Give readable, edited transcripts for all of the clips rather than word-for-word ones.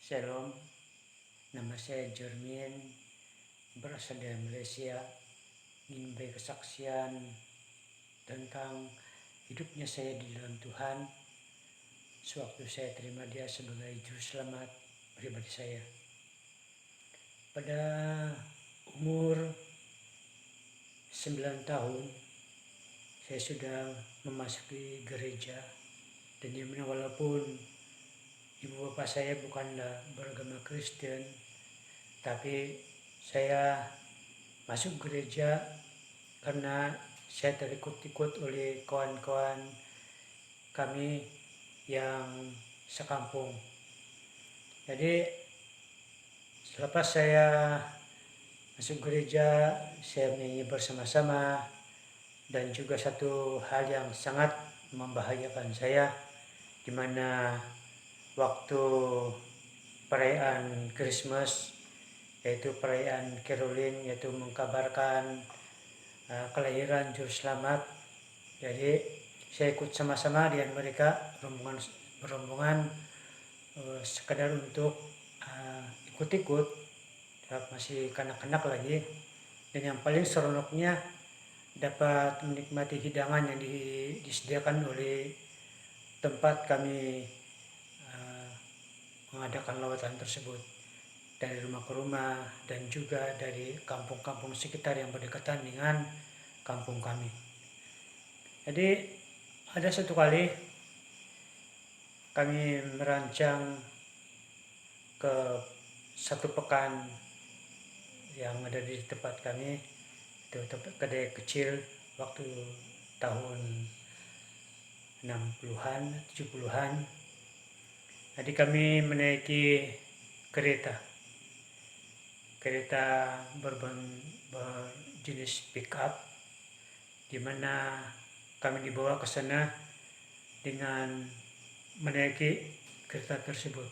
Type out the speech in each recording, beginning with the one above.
Shalom, nama saya Jermin, berasal dari Malaysia. Ingin memberi kesaksian tentang hidupnya saya di dalam Tuhan sewaktu saya terima Dia sebagai juru selamat pribadi saya. Pada umur 9 tahun saya sudah memasuki gereja, dan dimana walaupun ibu bapak saya bukanlah beragama Kristen, tapi saya masuk gereja karena saya terikut-ikut oleh kawan-kawan kami yang sekampung. Jadi selepas saya masuk gereja, saya menyanyi bersama-sama, dan juga satu hal yang sangat membahayakan saya, di mana waktu perayaan Christmas, yaitu perayaan Caroling, yaitu mengkabarkan kelahiran Juru Selamat. Jadi saya ikut sama-sama dengan mereka, rombongan sekadar untuk ikut-ikut, masih kanak-kanak lagi. Dan yang paling seronoknya dapat menikmati hidangan yang disediakan oleh tempat kami mengadakan lawatan tersebut, dari rumah ke rumah dan juga dari kampung-kampung sekitar yang berdekatan dengan kampung kami. Jadi ada satu kali kami merancang ke satu pekan yang ada di tempat kami, itu tempat kedai kecil waktu tahun 60-an, 70-an. Jadi kami menaiki kereta berjenis pick up, di mana kami dibawa ke sana dengan menaiki kereta tersebut.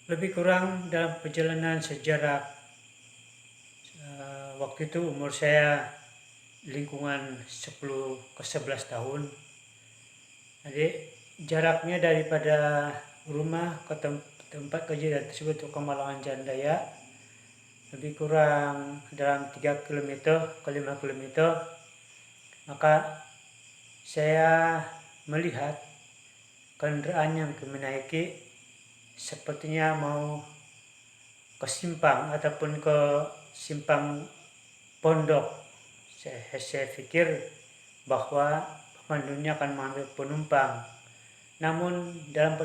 Lebih kurang dalam perjalanan sejarak waktu itu umur saya lingkungan 10 ke 11 tahun. Jadi jaraknya daripada rumah ke tempat kejadian tersebut ke Malangan Jandaya lebih kurang dalam 3 km ke 5 km. Maka saya melihat kendaraan yang kami naiki sepertinya mau ke simpang ataupun ke simpang pondok. Saya pikir bahwa pemandunya akan mengambil penumpang. Namun dalam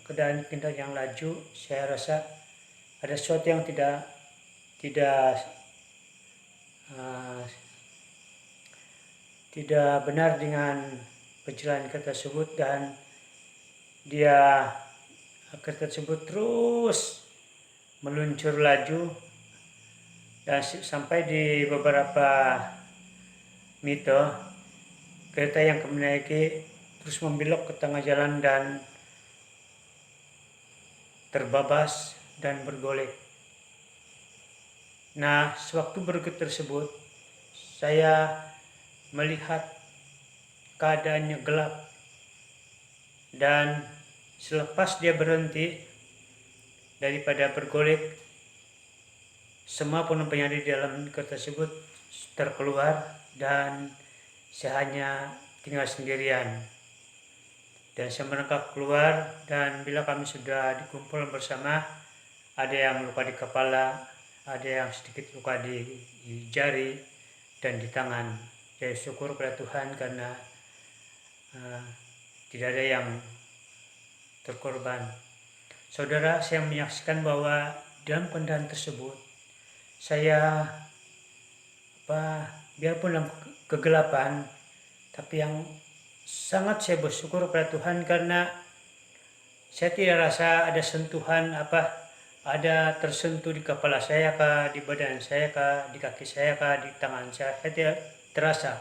keadaan kendaraan yang laju, saya rasa ada sesuatu yang tidak benar dengan perjalanan kereta tersebut, dan kereta tersebut terus meluncur laju, dan sampai di beberapa meter kereta yang kami naiki terus membelok ke tengah jalan dan terbabas dan bergolek. Nah, sewaktu berikut tersebut saya melihat keadaannya gelap, dan selepas dia berhenti daripada bergolek, semua penumpang yang ada di dalam kereta tersebut terkeluar dan saya hanya tinggal sendirian. Dan saya merangkak keluar, dan bila kami sudah dikumpul bersama, ada yang luka di kepala, ada yang sedikit luka di jari dan di tangan. Saya syukur kepada Tuhan karena tidak ada yang terkorban. Saudara, saya menyaksikan bahwa dalam keadaan tersebut saya biarpun dalam kegelapan, tapi yang sangat saya bersyukur kepada Tuhan karena saya tidak rasa ada sentuhan ada tersentuh di kepala saya kah, di badan saya kah, di kaki saya kah, di tangan saya tidak terasa.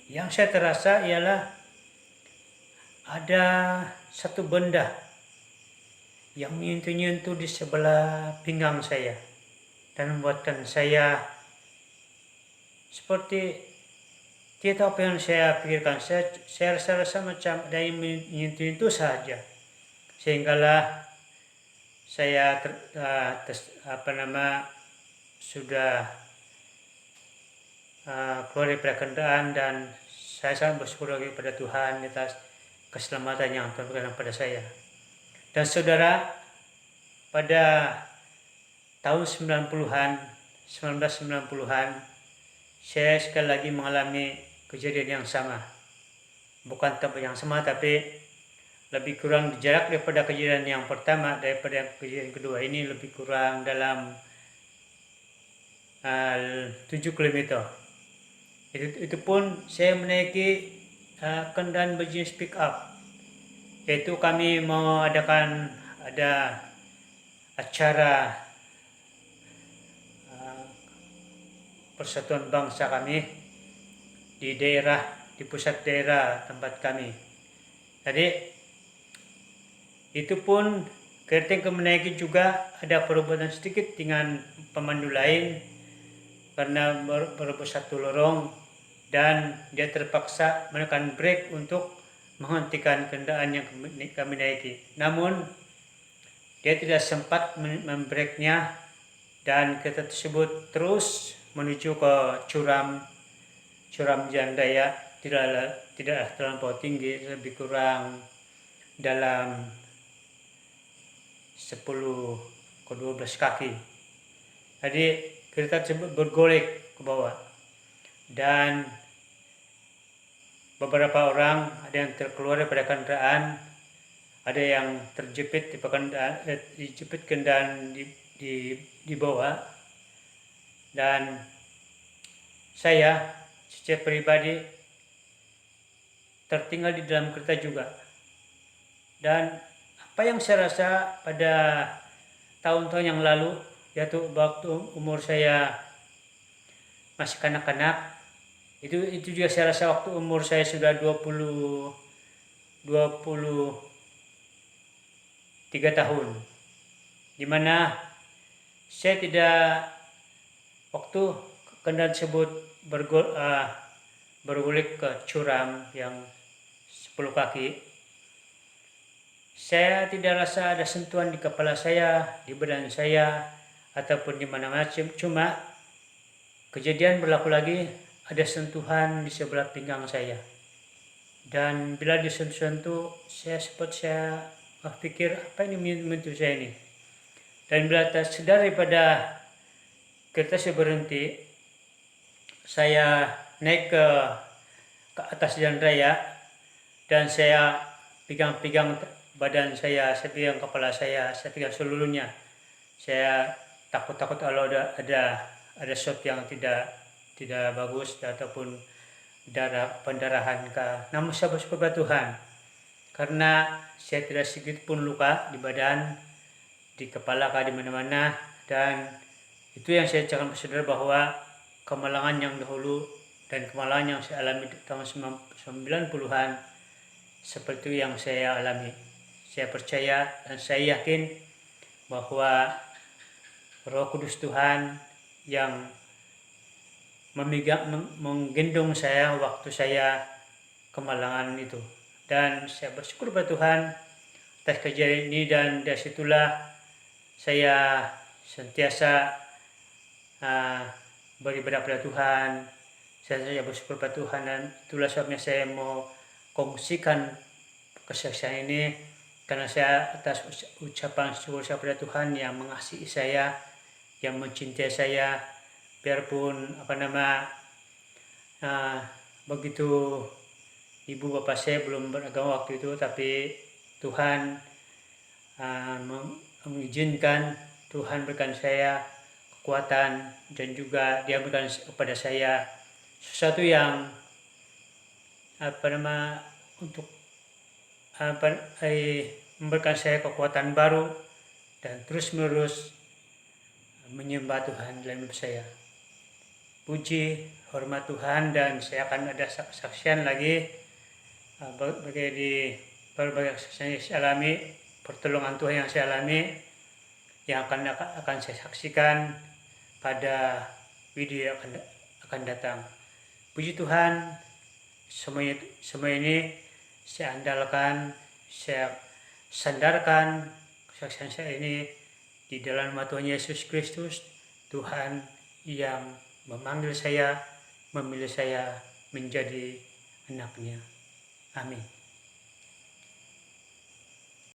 Yang saya terasa ialah ada satu benda yang menyentuh-nyentuh di sebelah pinggang saya dan membuatkan saya seperti tidak tahu apa yang saya pikirkan. Saya rasa macam ada yang menyentuh itu saja. sehinggalah saya sudah keluar dari kendaraan, dan saya sangat bersyukur lagi kepada Tuhan atas keselamatan yang Tuhan berikan pada saya. Dan saudara, pada tahun 1990-an, saya sekali lagi mengalami kejadian yang sama. Bukan tempat yang sama, tapi lebih kurang jarak daripada kejadian yang pertama, daripada kejadian kedua ini lebih kurang dalam 7 km. Itu pun saya menaiki kendaraan berjenis pick up, yaitu kami mau ada acara persatuan bangsa kami di pusat daerah tempat kami. Jadi itu pun kereta yang kami menaiki juga ada perubahan sedikit dengan pemandu lain, karena berebut satu lorong dan dia terpaksa menekan brake untuk menghentikan kendaraan yang kami naiki. Namun dia tidak sempat membreknya, dan kereta tersebut terus menuju ke curam jalan raya, tidak terlampau tinggi, lebih kurang dalam 10 ke 12 kaki. Jadi kereta tersebut bergolek ke bawah, dan beberapa orang ada yang terkeluar daripada kendaraan, ada yang terjepit di kendaraan di bawah, dan saya secara pribadi tertinggal di dalam kereta juga. Dan apa yang saya rasa pada tahun-tahun yang lalu, yaitu waktu umur saya masih kanak-kanak, itu juga saya rasa waktu umur saya sudah 23 tahun, dimana saya tidak, waktu kendaraan tersebut bergulik ke curam yang 10 kaki, saya tidak rasa ada sentuhan di kepala saya, di badan saya, ataupun di mana-mana. Cuma kejadian berlaku lagi, ada sentuhan di sebelah pinggang saya. Dan bila disentuh, saya pikir, apa ini menyentuh saya ini? Dan bila tersadar daripada kereta saya berhenti, saya naik ke atas jalan raya, dan saya pegang badan saya pegang kepala saya pegang seluruhnya. Saya takut kalau ada sesuatu yang tidak bagus ataupun pendarahan kah. Namun saya bersyukur pada Tuhan, karena saya tidak sedikit pun luka di badan, di kepala kah, di mana-mana. Dan itu yang saya cakap saudara, bahwa kemalangan yang dahulu dan kemalangan yang saya alami di tahun 90-an seperti yang saya alami. Saya percaya dan saya yakin bahwa Roh Kudus Tuhan yang menggendong saya waktu saya kemalangan itu. Dan saya bersyukur pada Tuhan atas kejadian ini, dan dari situlah saya sentiasa beribadah pada Tuhan. Saya bersyukur pada Tuhan, dan itulah sebabnya saya mau kongsikan kesaksian ini, karena saya atas ucapan syukur saya pada Tuhan yang mengasihi saya, yang mencintai saya, biarpun begitu ibu bapak saya belum beragama waktu itu, tapi Tuhan mengizinkan, Tuhan berikan saya kekuatan, dan juga Dia berikan kepada saya sesuatu yang untuk memberikan saya kekuatan baru, dan terus menerus menyembah Tuhan dalam hidup saya. Puji, hormat Tuhan, dan saya akan ada saksian lagi berbagai kesaksian yang saya alami, pertolongan Tuhan yang saya alami, yang akan saya saksikan pada video yang akan datang. Puji Tuhan, semua ini saya andalkan, saya sandarkan kesaksian saya ini di dalam nama Tuhan Yesus Kristus, Tuhan yang memanggil saya, memilih saya menjadi anak-Nya. Amin.